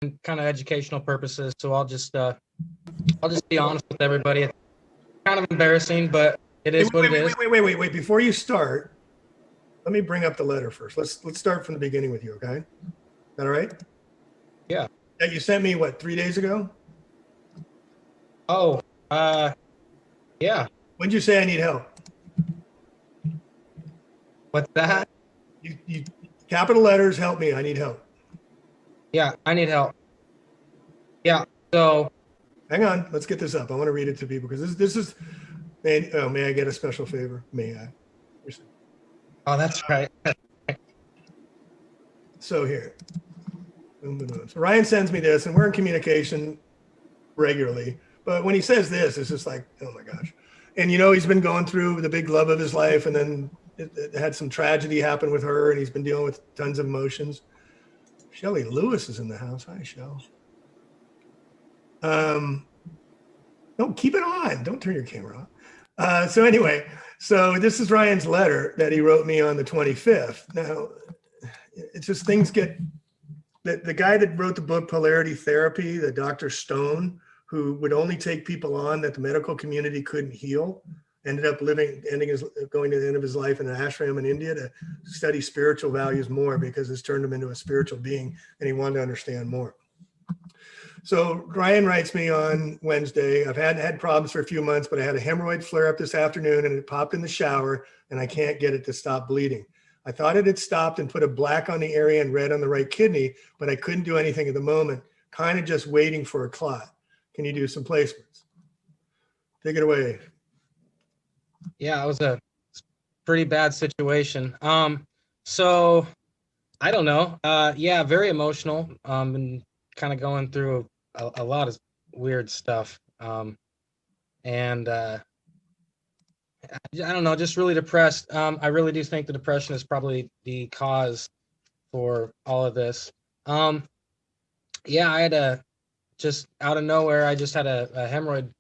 kind of educational purposes. So I'll just be honest with everybody. It's kind of embarrassing, but it is what it is. Wait. Before you start, let me bring up the letter first. Let's start from the beginning with you, okay? Is that all right? Yeah. That you sent me, what, 3 days ago? Oh, yeah. When'd you say I need help? What's that? You capital letters, help me. I need help. Yeah, I need help. Yeah. So hang on. Let's get this up. I want to read it to people because this is. May I get a special favor? May I? Oh, that's right. So here. So Ryan sends me this, and we're in communication regularly. But when he says this, it's just like, oh my gosh. And he's been going through the big love of his life, and then it had some tragedy happen with her, and he's been dealing with tons of emotions. Shelly Lewis is in the house. Hi, Shell. No, keep it on. Don't turn your camera off. So anyway, this is Ryan's letter that he wrote me on the 25th. Now, it's just things get. The guy that wrote the book Polarity Therapy, the Dr. Stone, who would only take people on that the medical community couldn't heal, ended up going to the end of his life in an ashram in India to study spiritual values more because it's turned him into a spiritual being and he wanted to understand more. So Ryan writes me on Wednesday, I've had problems for a few months, but I had a hemorrhoid flare up this afternoon and it popped in the shower and I can't get it to stop bleeding. I thought it had stopped and put a black on the area and red on the right kidney, but I couldn't do anything at the moment, kind of just waiting for a clot. Can you do some placements? Take it away. Yeah, it was a pretty bad situation. So I don't know. Yeah, very emotional. And kind of going through a lot of weird stuff. And I don't know, just really depressed. I really do think the depression is probably the cause for all of this. Yeah, I had just out of nowhere, I just had a hemorrhoid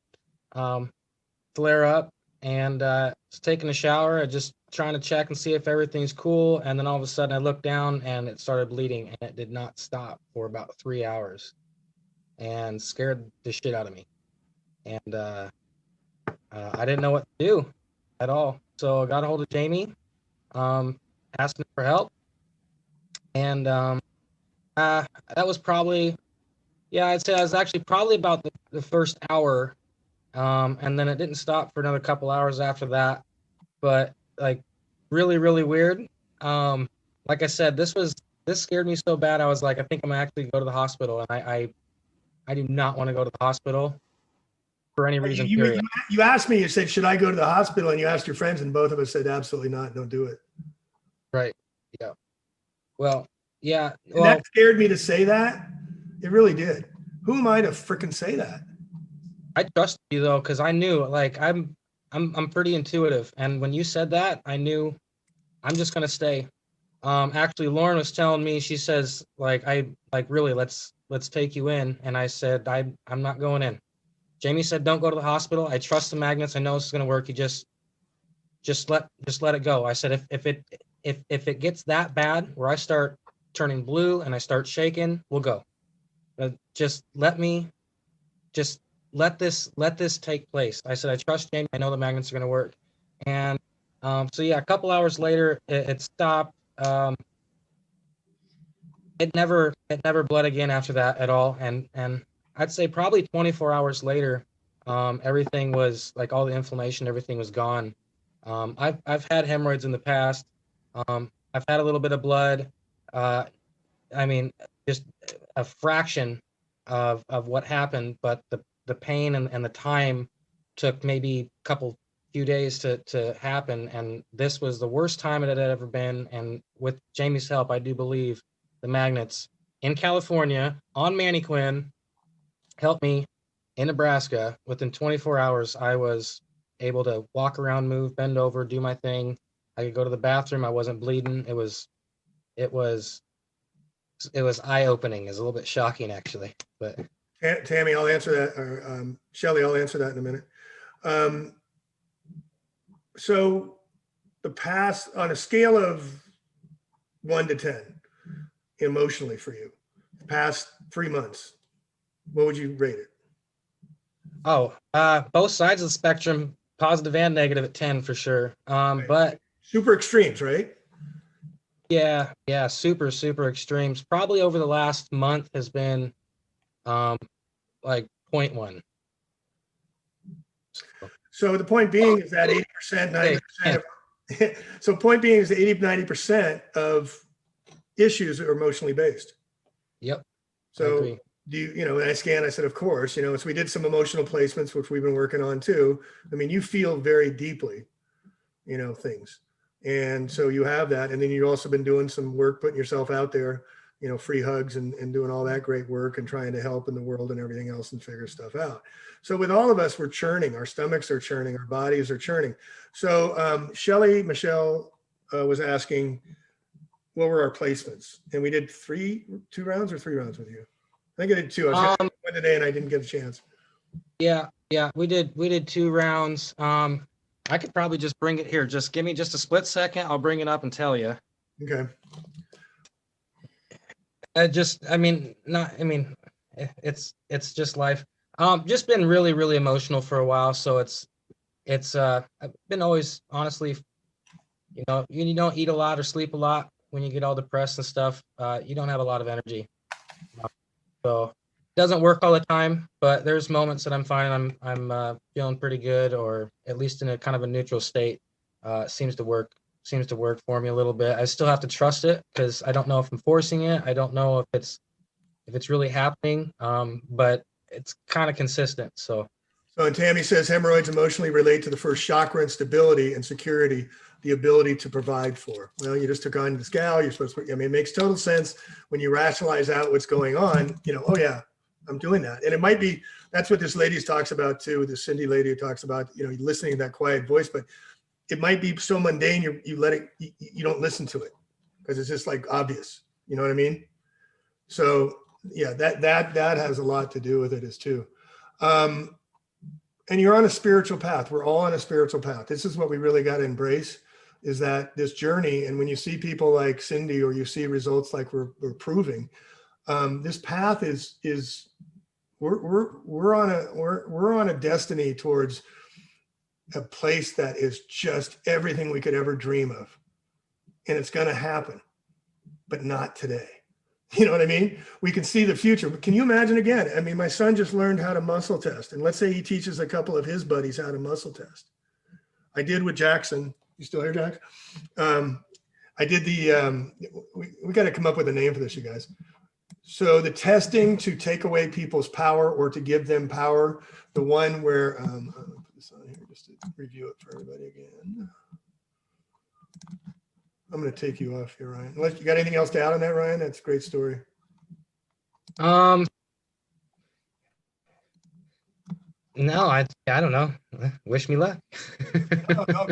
flare up and was taking a shower, just trying to check and see if everything's cool. And then all of a sudden I looked down and it started bleeding and it did not stop for about 3 hours and scared the shit out of me. And I didn't know what to do at all. So I got a hold of Jamie, asked him for help. And that was probably, yeah, I'd say I was actually probably about the first hour. And then it didn't stop for another couple hours after that. But like really, really weird. Like I said, this scared me so bad. I was like, I think I'm gonna actually go to the hospital. And I do not want to go to the hospital for any reason, period. You asked me, you said, should I go to the hospital? And you asked your friends and both of us said, absolutely not. Don't do it. Right. Yeah. Well, yeah. And that scared me to say that. It really did. Who am I to freaking say that? I trust you though, because I knew like I'm pretty intuitive. And when you said that, I knew I'm just gonna stay. Actually Lauren was telling me, she says, really, let's take you in. And I said, I'm not going in. Jamie said, don't go to the hospital. I trust the magnets. I know this is gonna work. You just let it go. I said, if it gets that bad where I start turning blue and I start shaking, we'll go. Just let this take place. I said, I trust Jamie. I know the magnets are going to work. And so yeah, a couple hours later, it stopped. It never bled again after that at all. And I'd say probably 24 hours later, everything was like, all the inflammation, everything was gone. I've had hemorrhoids in the past. I've had a little bit of blood. I mean, just a fraction of what happened, but the pain and the time took maybe a few days to happen. And this was the worst time it had ever been. And with Jamie's help, I do believe the magnets in California on Mannequin helped me in Nebraska. Within 24 hours, I was able to walk around, move, bend over, do my thing. I could go to the bathroom. I wasn't bleeding. It was eye-opening. It's a little bit shocking, actually. But Tammy, I'll answer that, or Shelly, I'll answer that in a minute. So the past, on a scale of 1 to 10, emotionally for you, past 3 months, what would you rate it? Oh, both sides of the spectrum, positive and negative at 10 for sure. But Super extremes, right? yeah, super, super extremes. Probably over the last month has been like 0.1. So the point being is that 80%, 90% of, so point being is 80, 90% of issues are emotionally based. Yep. So do you, you know, and I scanned, I said, of course, you know, so we did some emotional placements, which we've been working on too. I mean, you feel very deeply, you know, things. And so you have that. And then you've also been doing some work, putting yourself out there, you know, free hugs and doing all that great work and trying to help in the world and everything else and figure stuff out. So with all of us, we're churning, our stomachs are churning, our bodies are churning. So Shelly Michelle was asking, what were our placements? And we did 2 rounds or 3 rounds with you. I think I did 2. I was one today and I didn't get a chance. Yeah, we did 2 rounds. I could probably just bring it here. Just give me just a split second. I'll bring it up and tell you. Okay. It's just life. Just been really, really emotional for a while. So I've been always, honestly, you know, you don't eat a lot or sleep a lot when you get all depressed and stuff. You don't have a lot of energy. So it doesn't work all the time, but there's moments that I'm fine. I'm feeling pretty good, or at least in a kind of a neutral state. It seems to work for me a little bit. I still have to trust it because I don't know if I'm forcing it. I don't know if it's really happening. But it's kind of consistent. So and Tammy says hemorrhoids emotionally relate to the first chakra and stability and security, the ability to provide for. Well, you just took on this gal, you're supposed to, I mean, it makes total sense when you rationalize out what's going on, you know, oh yeah, I'm doing that. And it might be, that's what this lady talks about too, this Cindy lady who talks about, you know, listening to that quiet voice, but it might be so mundane, you let it, you don't listen to it because it's just like obvious, you know what I mean? So yeah, that has a lot to do with it as too. And you're on a spiritual path. We're all on a spiritual path. This is what we really got to embrace, is that this journey. And when you see people like Cindy, or you see results like we're proving, this path is we're on a destiny towards a place that is just everything we could ever dream of, and it's going to happen, but not today. You know what I mean? We can see the future, but can you imagine again? I mean, my son just learned how to muscle test, and let's say he teaches a couple of his buddies how to muscle test. I did with Jackson. You still here, Jack? I did we got to come up with a name for this, you guys. So the testing to take away people's power or to give them power, the one where, I'll put this on here just to review it for everybody again. I'm going to take you off here, Ryan. Unless you got anything else to add on that, Ryan? That's a great story. no, I don't know. Wish me luck. No,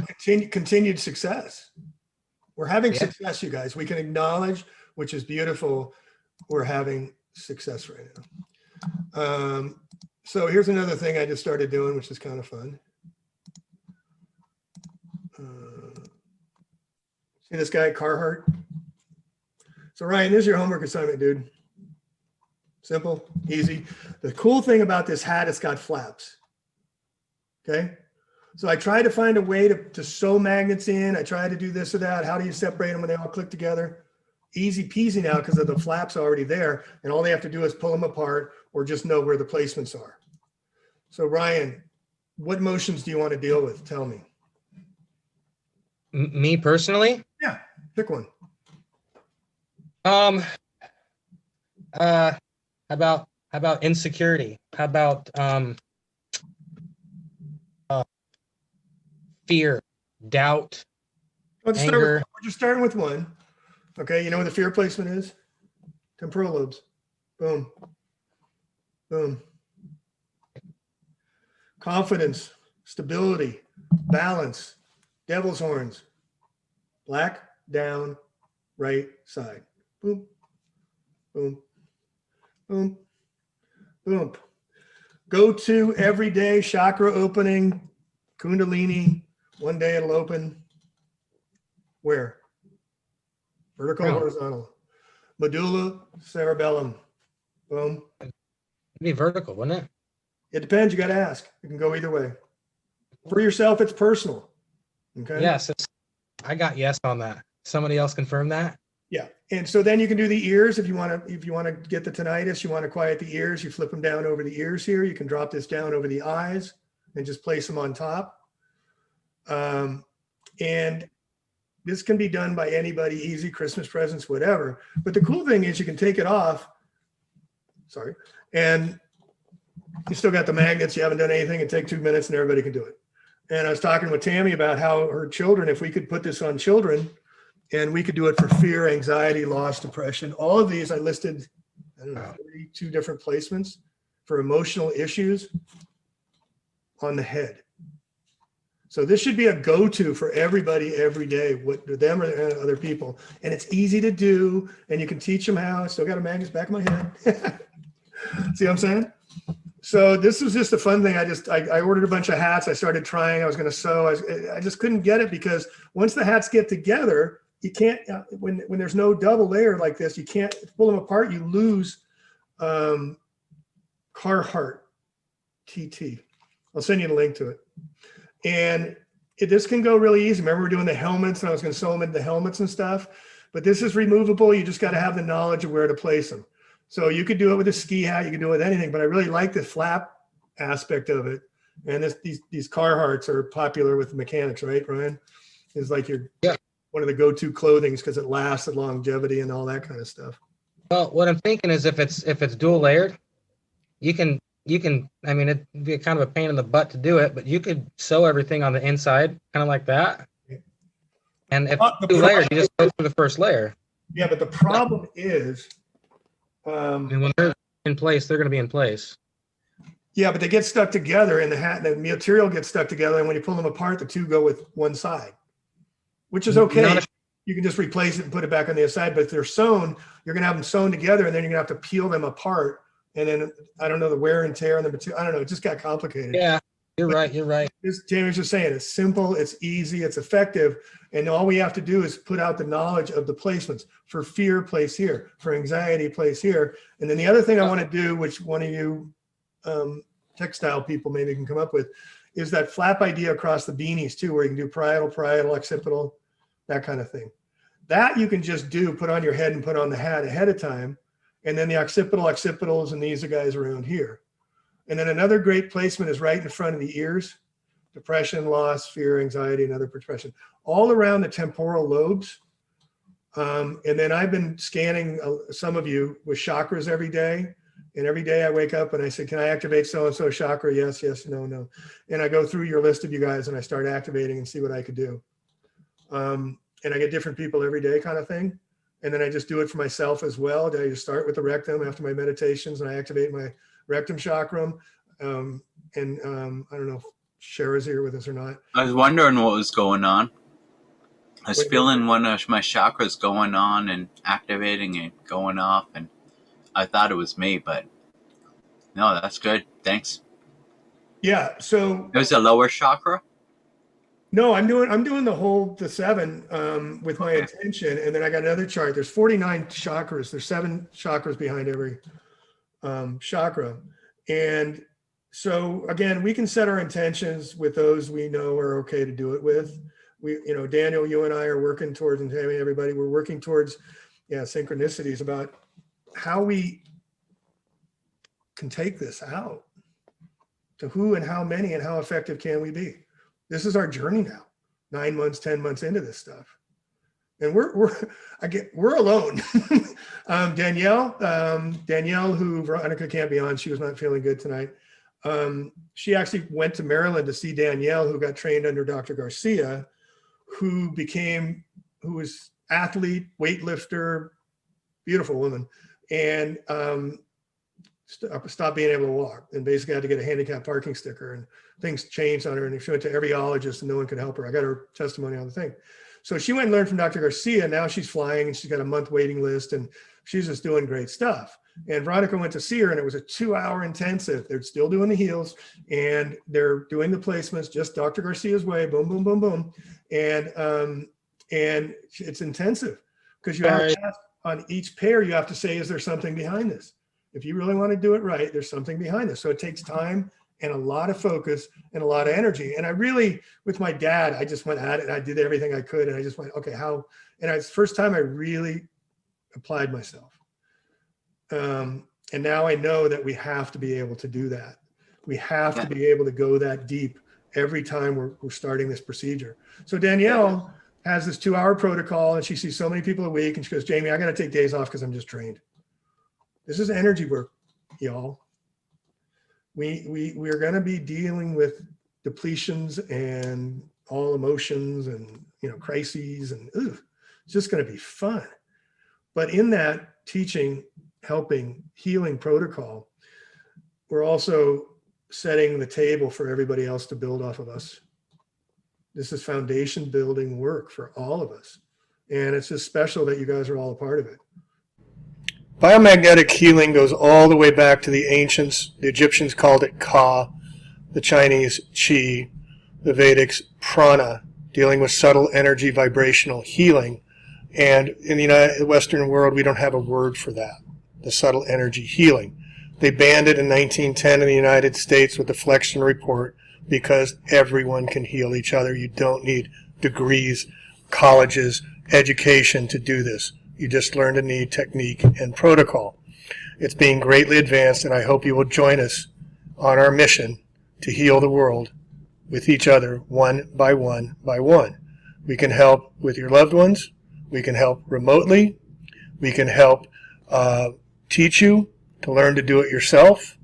continued success. We're having success, you guys. We can acknowledge, which is beautiful, we're having success right now. So here's another thing I just started doing, which is kind of fun. See this guy, Carhartt? So Ryan, this is your homework assignment, dude. Simple, easy. The cool thing about this hat, it's got flaps. Okay. So I tried to find a way to sew magnets in. I tried to do this or that. How do you separate them when they all click together? Easy peasy now because of the flaps already there. And all they have to do is pull them apart or just know where the placements are. So Ryan, what motions do you want to deal with? Tell me. Me personally? Yeah, pick one. How about insecurity? How about fear, doubt, anger? We're just starting with one. Okay, you know what the fear placement is? Temporal lobes. Boom. Boom. Confidence, stability, balance, devil's horns. Black, down, right side. Boom. Boom. Boom. Boom. Go to everyday chakra opening, Kundalini. One day it'll open. Where? Vertical, horizontal. Medulla, cerebellum. Boom. It'd be vertical, wouldn't it? It depends. You got to ask. It can go either way. For yourself, it's personal. Okay. Yes, I got yes on that. Somebody else confirm that? Yeah. And so then you can do the ears if you want to get the tinnitus, you want to quiet the ears, you flip them down over the ears here. You can drop this down over the eyes and just place them on top. And this can be done by anybody, easy, Christmas presents, whatever. But the cool thing is you can take it off. Sorry. And you still got the magnets. You haven't done anything. It takes 2 minutes and everybody can do it. And I was talking with Tammy about how her children, if we could put this on children, and we could do it for fear, anxiety, loss, depression. All of these I listed, I don't know, 32 different placements for emotional issues on the head. So this should be a go-to for everybody every day, what them or other people. And it's easy to do, and you can teach them how. I still got a magnet back of my head. See what I'm saying? So this was just a fun thing. I ordered a bunch of hats. I started trying. I was going to sew. I just couldn't get it because once the hats get together, you can't, when there's no double layer like this, you can't pull them apart. You lose Carhartt TT. I'll send you the link to it. And this can go really easy. Remember, we're doing the helmets, and I was going to sew them into the helmets and stuff. But this is removable. You just got to have the knowledge of where to place them. So you could do it with a ski hat. You can do it with anything. But I really like the flap aspect of it. And these Carhartts are popular with the mechanics, right, Ryan? It's like one of the go-to clothings because it lasts, and longevity, and all that kind of stuff. Well, what I'm thinking is if it's dual layered, you can. I mean, it'd be kind of a pain in the butt to do it, but you could sew everything on the inside, kind of like that. And if dual layered, you just go through the first layer. Yeah, but the problem is, and when they're in place, they're going to be in place. Yeah, but they get stuck together, and the material gets stuck together, and when you pull them apart, the two go with one side, which is okay. You can just replace it and put it back on the other side. But if they're sewn, you're going to have them sewn together, and then you're going to have to peel them apart. And then, I don't know, the wear and tear on the material. I don't know. It just got complicated. Yeah, you're right. You're right. Jamie was just saying, it's simple, it's easy, it's effective. And all we have to do is put out the knowledge of the placements. For fear, place here. For anxiety, place here. And then the other thing I want to do, which one of you textile people maybe can come up with, is that flap idea across the beanies too, where you can do parietal, occipital, that kind of thing. That you can just put on your head and put on the hat ahead of time. And then the occipitals, and these are guys around here. And then another great placement is right in front of the ears. Depression, loss, fear, anxiety, and other depression. All around the temporal lobes. And then I've been scanning some of you with chakras every day. And every day I wake up and I say, can I activate so-and-so chakra? Yes, yes, no, no. And I go through your list of you guys and I start activating and see what I could do. And I get different people every day kind of thing. And then I just do it for myself as well. I just start with the rectum after my meditations, and I activate my rectum chakra. I don't know if Shara's here with us or not. I was wondering what was going on. I was feeling one of my chakras going on and activating and going off, and I thought it was me, but no, that's good. Thanks. Yeah. So it was a lower chakra. No, I'm doing the 7 with my intention, and then I got another chart. There's 49 chakras. There's 7 chakras behind every chakra, and so again, we can set our intentions with those we know are okay to do it with. Daniel, you and I are working towards, and Tammy, everybody, we're working towards, synchronicities about how we can take this out. To who and how many and how effective can we be? This is our journey now, 9 months, 10 months into this stuff. And we're alone. Danielle, who Veronica can't be on, she was not feeling good tonight. She actually went to Maryland to see Danielle, who got trained under Dr. Garcia, who was athlete, weightlifter, beautiful woman, and stopped being able to walk, and basically had to get a handicap parking sticker, and things changed on her, and she went to every ologist and no one could help her. I got her testimony on the thing. So she went and learned from Dr. Garcia. Now she's flying, and she's got a month waiting list, and she's just doing great stuff. And Veronica went to see her, and it was a 2-hour intensive. They're still doing the heels, and they're doing the placements just Dr. Garcia's way, boom, boom, boom, boom. And it's intensive because you have to ask on each pair, you have to say, is there something behind this? If you really want to do it right, there's something behind this. So it takes time and a lot of focus and a lot of energy. And I really, with my dad, I just went at it and I did everything I could. And I just went, okay, how, and it's the first time I really applied myself. And now I know that we have to be able to do that. We have to be able to go that deep every time we're starting this procedure. So Danielle has this 2-hour protocol and she sees so many people a week and she goes, Jamie, I got to take days off because I'm just trained. This is energy work, y'all. We're going to be dealing with depletions and all emotions and, crises, and it's just going to be fun. But in that teaching, helping, healing protocol, we're also setting the table for everybody else to build off of us. This is foundation building work for all of us. And it's just special that you guys are all a part of it. Biomagnetic healing goes all the way back to the ancients. The Egyptians called it Ka, the Chinese Qi, the Vedics Prana, dealing with subtle energy vibrational healing. And in the Western world, we don't have a word for that, the subtle energy healing. They banned it in 1910 in the United States with the Flexner Report because everyone can heal each other. You don't need degrees, colleges, education to do this. You just learn to need technique and protocol. It's being greatly advanced, and I hope you will join us on our mission to heal the world with each other, one by one by one. We can help with your loved ones. We can help remotely. We can help teach you to learn to do it yourself.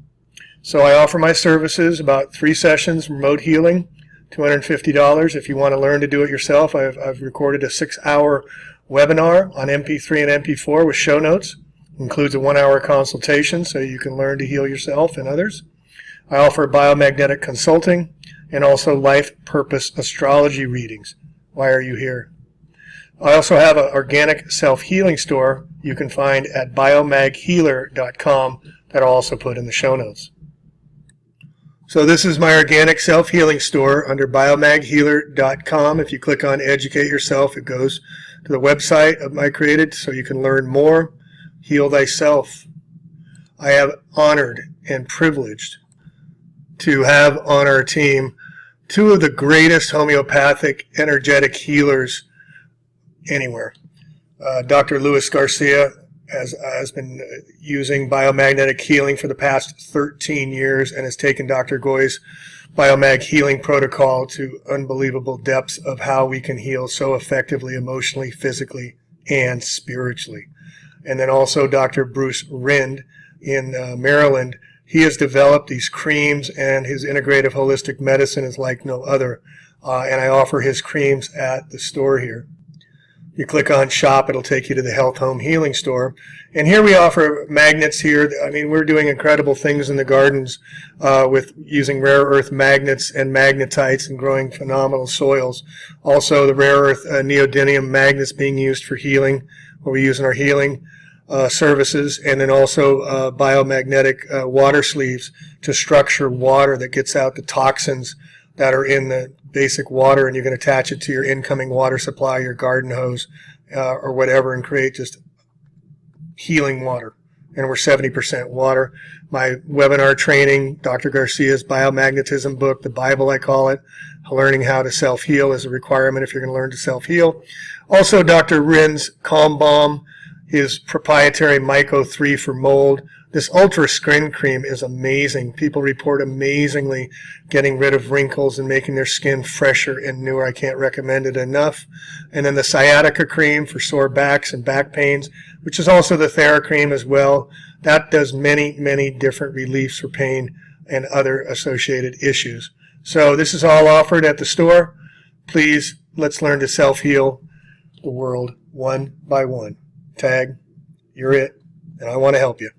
So I offer my services, about 3 sessions, remote healing, $250. If you want to learn to do it yourself, I've recorded a 6-hour webinar on MP3 and MP4 with show notes. It includes a 1-hour consultation so you can learn to heal yourself and others. I offer biomagnetic consulting and also life purpose astrology readings. Why are you here? I also have an organic self-healing store you can find at BiomagHealer.com that I'll also put in the show notes. So this is my organic self-healing store under BiomagHealer.com. If you click on Educate Yourself, it goes to the website of my created so you can learn more. Heal thyself. I have honored and privileged to have on our team 2 of the greatest homeopathic energetic healers anywhere. Dr. Luis Garcia has been using biomagnetic healing for the past 13 years and has taken Dr. Goy's biomag healing protocol to unbelievable depths of how we can heal so effectively, emotionally, physically, and spiritually. And then also Dr. Bruce Rind in Maryland. He has developed these creams, and his integrative holistic medicine is like no other. And I offer his creams at the store here. You click on shop, it'll take you to the Health Home Healing store. And here we offer magnets here. I mean, we're doing incredible things in the gardens with using rare earth magnets and magnetites and growing phenomenal soils. Also, the rare earth neodymium magnets being used for healing, what we use in our healing services. And then also biomagnetic water sleeves to structure water that gets out the toxins that are in the basic water, and you can attach it to your incoming water supply, your garden hose, or whatever, and create just healing water. And we're 70% water. My webinar training, Dr. Garcia's biomagnetism book, the Bible I call it, learning how to self-heal is a requirement if you're going to learn to self-heal. Also, Dr. Rind's Calm Balm, his proprietary Myco 3 for mold. This Ultra Skin Cream is amazing. People report amazingly getting rid of wrinkles and making their skin fresher and newer. I can't recommend it enough. And then the Sciatica Cream for sore backs and back pains, which is also the TheraCream as well. That does many, many different reliefs for pain and other associated issues. So this is all offered at the store. Please, let's learn to self-heal the world one by one. Tag, you're it, and I want to help you.